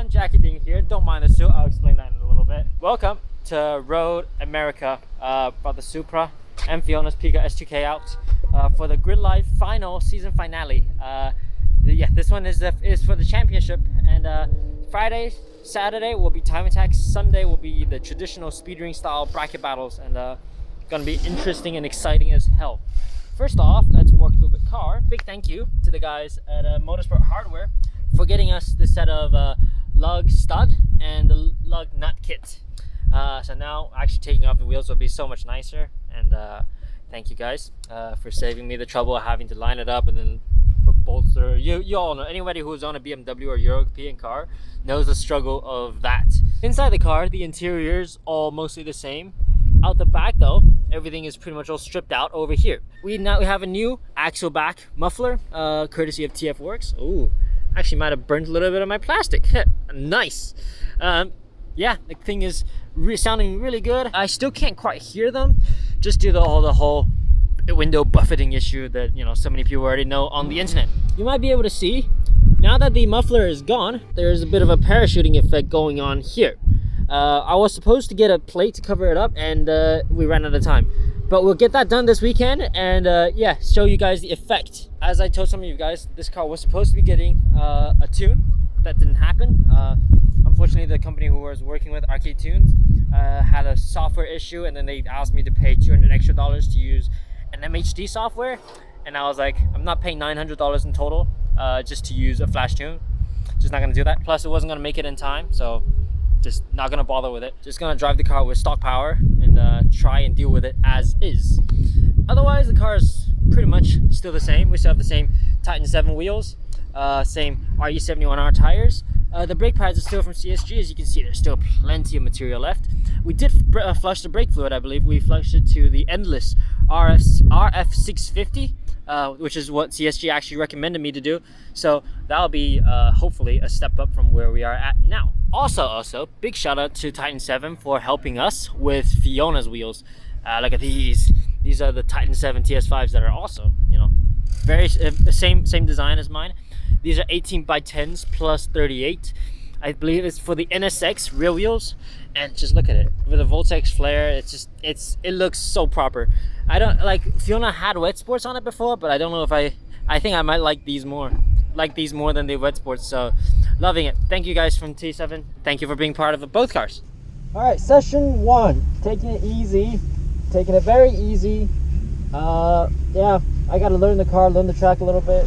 everyone, Jackie Ding here. Don't mind the suit, I'll explain that in a little bit. Welcome to Road America. Brought the Supra and Fiona's Pika S2K out for the Gridlife final season finale. Yeah, this one is for the championship, and Friday, Saturday will be time attacks. Sunday will be the traditional speedring style bracket battles, and gonna be interesting and exciting as hell. First off, let's walk through the car. Big thank you to the guys at Motorsport Hardware for getting us this set of lug stud and the lug nut kit. So now actually taking off the wheels will be so much nicer, and thank you guys for saving me the trouble of having to line it up and then put bolts through. You all know, anybody who's on a BMW or European car knows the struggle of that. Inside the car, the interior's all mostly the same. Out the back though, everything is pretty much all stripped out over here. We have a new axle back muffler, courtesy of TF Works. Ooh, actually might have burnt a little bit of my plastic. Nice. Yeah, the thing is sounding really good. I still can't quite hear them, just due to the whole window buffeting issue that, you know, so many people already know on the internet. You might be able to see, now that the muffler is gone, there's a bit of a parachuting effect going on here. I was supposed to get a plate to cover it up, and we ran out of time. But we'll get that done this weekend, and yeah, show you guys the effect. As I told some of you guys, this car was supposed to be getting a tune. That didn't happen. Unfortunately, the company who I was working with, Arcade Tunes, had a software issue, and then they asked me to pay $200 extra to use an MHD software. And I was like, I'm not paying $900 in total just to use a flash tune. Just not gonna do that. Plus, it wasn't gonna make it in time, so just not gonna bother with it. Just gonna drive the car with stock power and try and deal with it as is. Otherwise, the car is pretty much still the same. We still have the same Titan 7 wheels, same RE71R tires. The brake pads are still from CSG. As you can see, there's still plenty of material left. We did flush the brake fluid, I believe. We flushed it to the Endless RF650, which is what CSG actually recommended me to do. So that'll be hopefully a step up from where we are at now. Also, big shout out to Titan 7 for helping us with Fiona's wheels. Look at these. These are the Titan 7 TS5s that are also, you know, very same design as mine. These are 18 by 10s plus 38. I believe it's for the NSX rear wheels, and just look at it with a Voltex flare. It looks so proper. I don't like, Fiona had wet sports on it before, but I don't know if I think I might like these more than the wet sports. So loving it. Thank you guys from T7. Thank you for being part of both cars. All right, session 1, taking it easy, taking it very easy. Yeah, I got to learn the car, learn the track a little bit.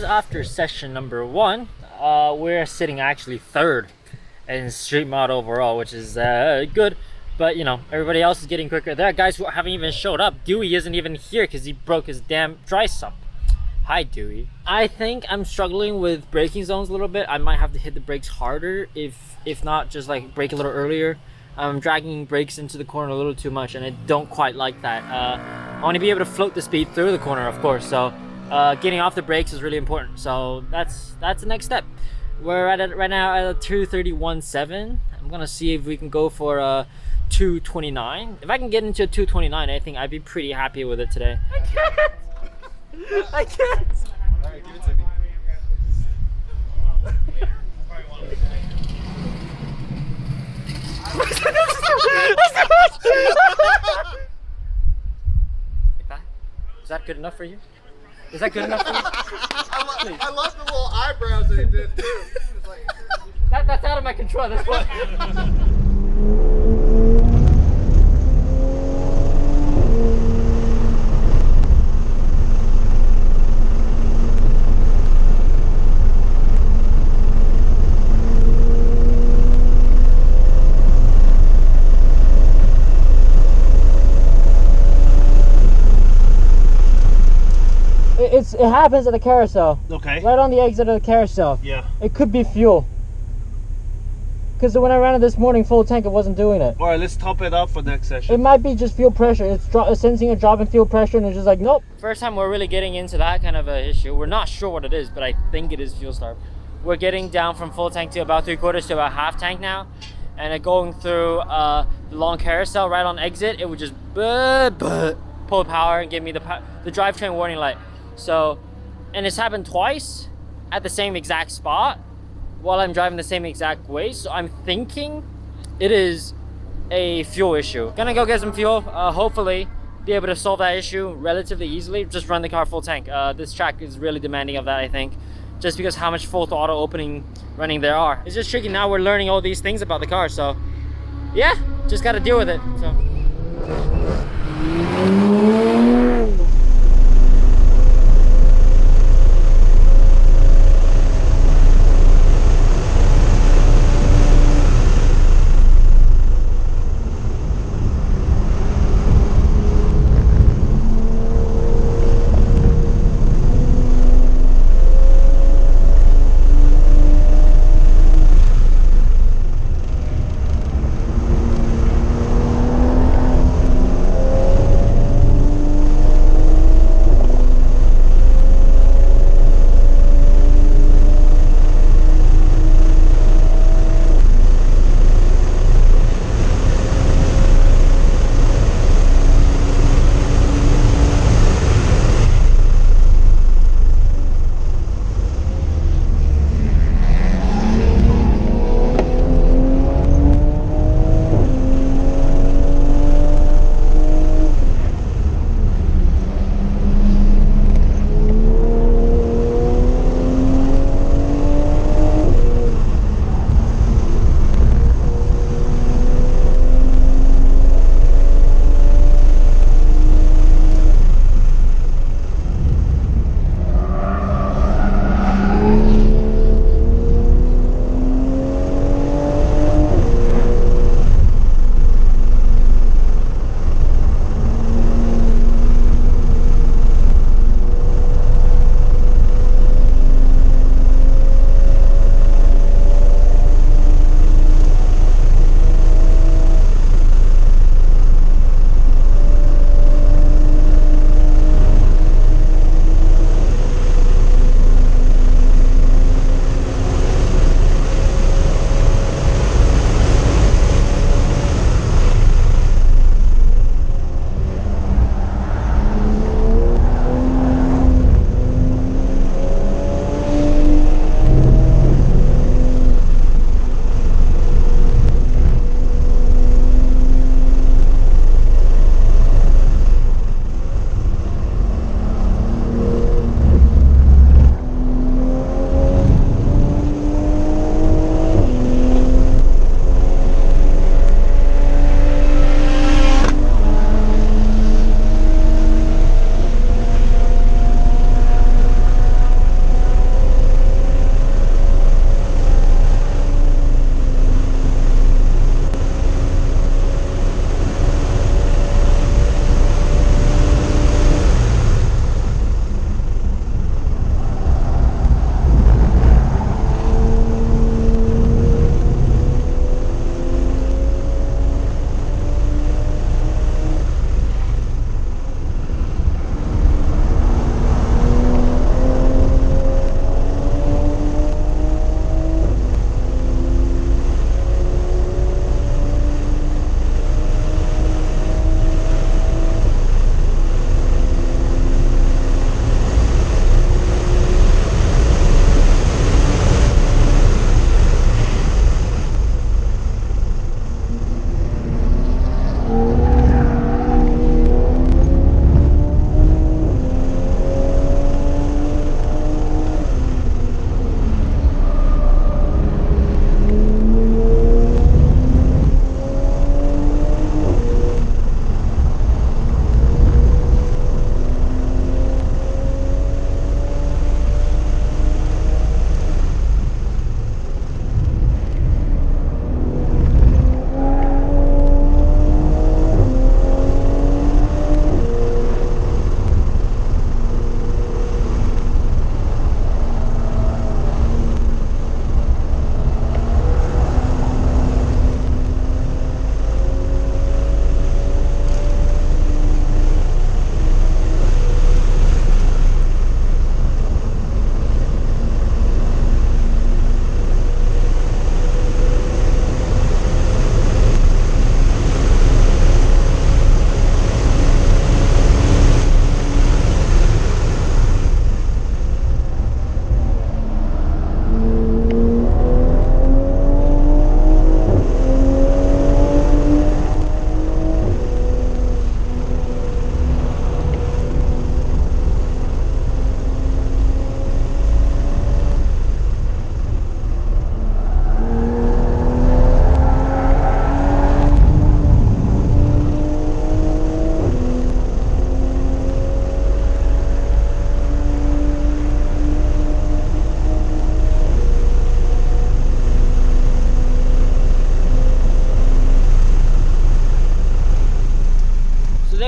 after session number 1. We're sitting actually 3rd in street mod overall, which is good. But you know, everybody else is getting quicker. There are guys who haven't even showed up. Dewey isn't even here because he broke his damn dry sump. Hi Dewey. I think I'm struggling with braking zones a little bit. I might have to hit the brakes harder, if not just like brake a little earlier. I'm dragging brakes into the corner a little too much, and I don't quite like that. I want to be able to float the speed through the corner, of course. So getting off the brakes is really important. So that's the next step. We're at it right now at a 231.7. I'm gonna see if we can go for a 229. If I can get into a 229, I think I'd be pretty happy with it today. I can't. I can't. All right, give it to me. Like that? Is that good enough for you? Is that good enough for you? I love the little eyebrows that he did too. It's like... That's out of my control. That's what. It happens at the carousel. Okay. Right on the exit of the carousel. Yeah. It could be fuel. Because when I ran it this morning full tank, it wasn't doing it. Alright, let's top it up for next session. It might be just fuel pressure. It's sensing a drop in fuel pressure, and it's just like, nope. First time we're really getting into that kind of a issue. We're not sure what it is, but I think it is fuel starve. We're getting down from full tank to about 3/4 to about half tank now. And going through the long carousel right on exit, it would just pull power and give me the drivetrain warning light. So, and it's happened twice at the same exact spot while I'm driving the same exact way. So I'm thinking it is a fuel issue. Gonna go get some fuel, hopefully be able to solve that issue relatively easily. Just run the car full tank. This track is really demanding of that, I think, just because how much full throttle opening running there are. It's just tricky. Now we're learning all these things about the car, so yeah, just gotta deal with it. So.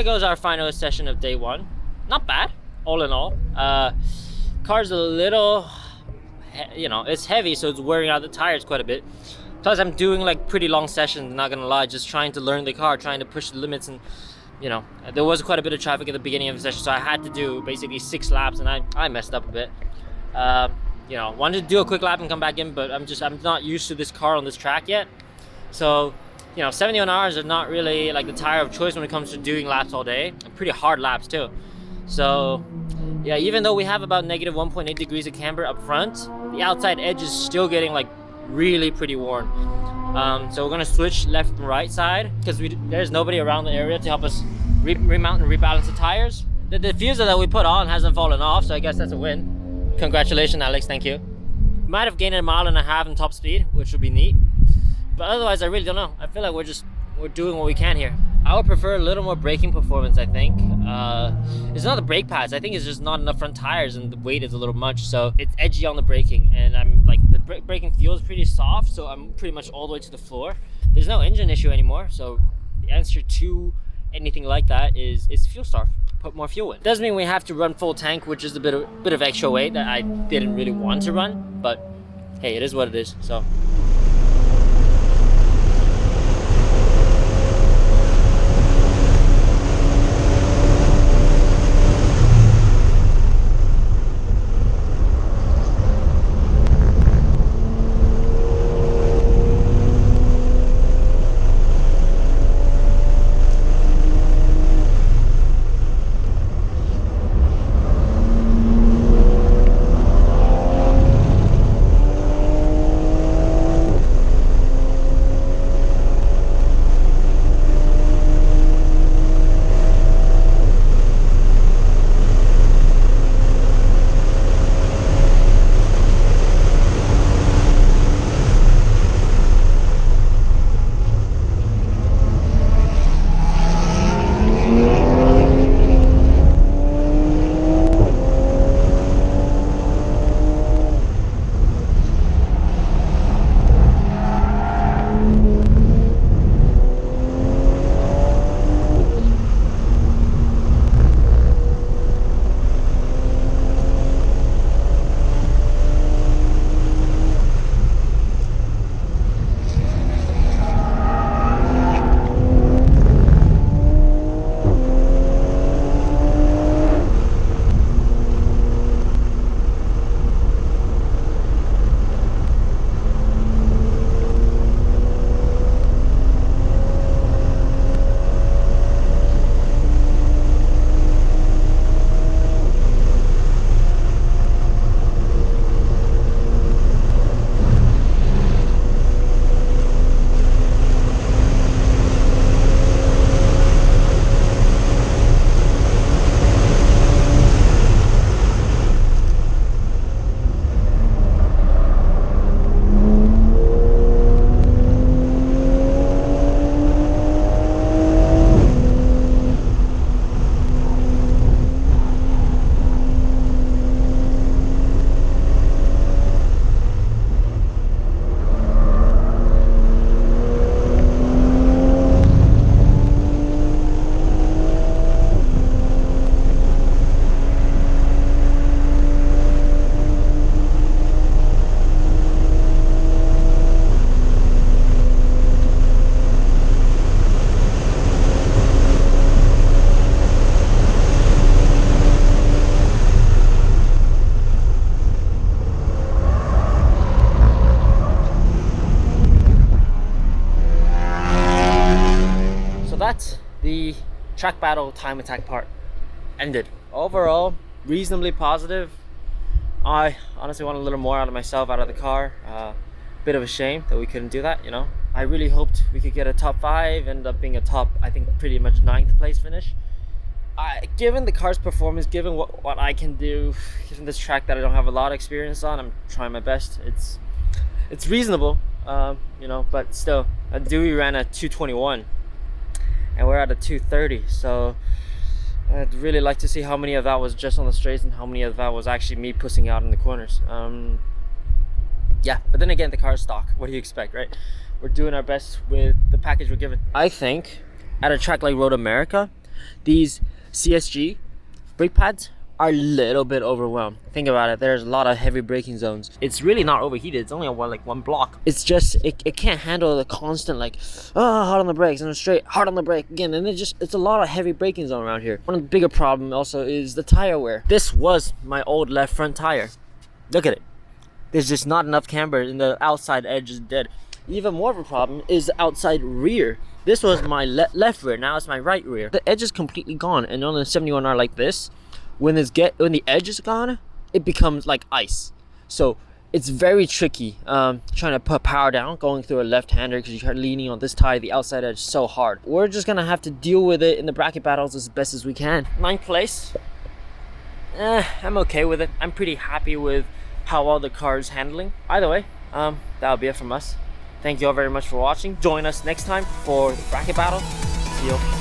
goes our final session of day one. Not bad, all in all. Car's a little, you know, it's heavy, so it's wearing out the tires quite a bit. Plus, I'm doing like pretty long sessions, not gonna lie, just trying to learn the car, trying to push the limits, and you know, there was quite a bit of traffic at the beginning of the session, so I had to do basically 6 laps, and I messed up a bit. You know, wanted to do a quick lap and come back in, but I'm not used to this car on this track yet. So, you know, 71Rs are not really like the tire of choice when it comes to doing laps all day. Pretty hard laps too. So, yeah, even though we have about negative 1.8 degrees of camber up front, the outside edge is still getting like really pretty worn. So we're gonna switch left and right side because there's nobody around the area to help us remount and rebalance the tires. The diffuser that we put on hasn't fallen off, so I guess that's a win. Congratulations, Alex, thank you. Might have gained 1.5 miles in top speed, which would be neat. But otherwise, I really don't know. I feel like we're doing what we can here. I would prefer a little more braking performance, I think. It's not the brake pads. I think it's just not enough front tires and the weight is a little much. So it's edgy on the braking, and I'm like, the braking feels pretty soft, so I'm pretty much all the way to the floor. There's no engine issue anymore, so the answer to anything like that is fuel starve. Put more fuel in. Doesn't mean we have to run full tank, which is a bit of extra weight that I didn't really want to run, but hey, it is what it is. So. The track battle time attack part ended. Overall, reasonably positive. I honestly want a little more out of myself, out of the car. Bit of a shame that we couldn't do that, you know. I really hoped we could get a top 5, end up being a top, I think pretty much 9th place finish. Given the car's performance, given what I can do, given this track that I don't have a lot of experience on, I'm trying my best. It's reasonable, you know, but still, Dewey ran at 221 and we're at a 230, so I'd really like to see how many of that was just on the straights and how many of that was actually me pushing out in the corners. Yeah, but then again, the car's stock. What do you expect, right? We're doing our best with the package we're given. I think at a track like Road America, these CSG brake pads are a little bit overwhelmed. Think about it, there's a lot of heavy braking zones. It's really not overheated, it's only on one block. It's just it can't handle the constant like hard on the brakes and straight hard on the brake again, and it's a lot of heavy braking zone around here. One of the bigger problem also is the tire wear. This was my old left front tire. Look at it, there's just not enough camber and the outside edge is dead. Even more of a problem is the outside rear. This was my left rear, now it's my right rear. The edge is completely gone, and on the 71R like this, when the edge is gone, it becomes like ice. So it's very tricky trying to put power down going through a left-hander, because you're leaning on this tire, the outside edge, so hard. We're just gonna have to deal with it in the bracket battles as best as we can. 9th place, I'm okay with it. I'm pretty happy with how well the car is handling. Either way, that'll be it from us. Thank you all very much for watching. Join us next time for the bracket battle. See you.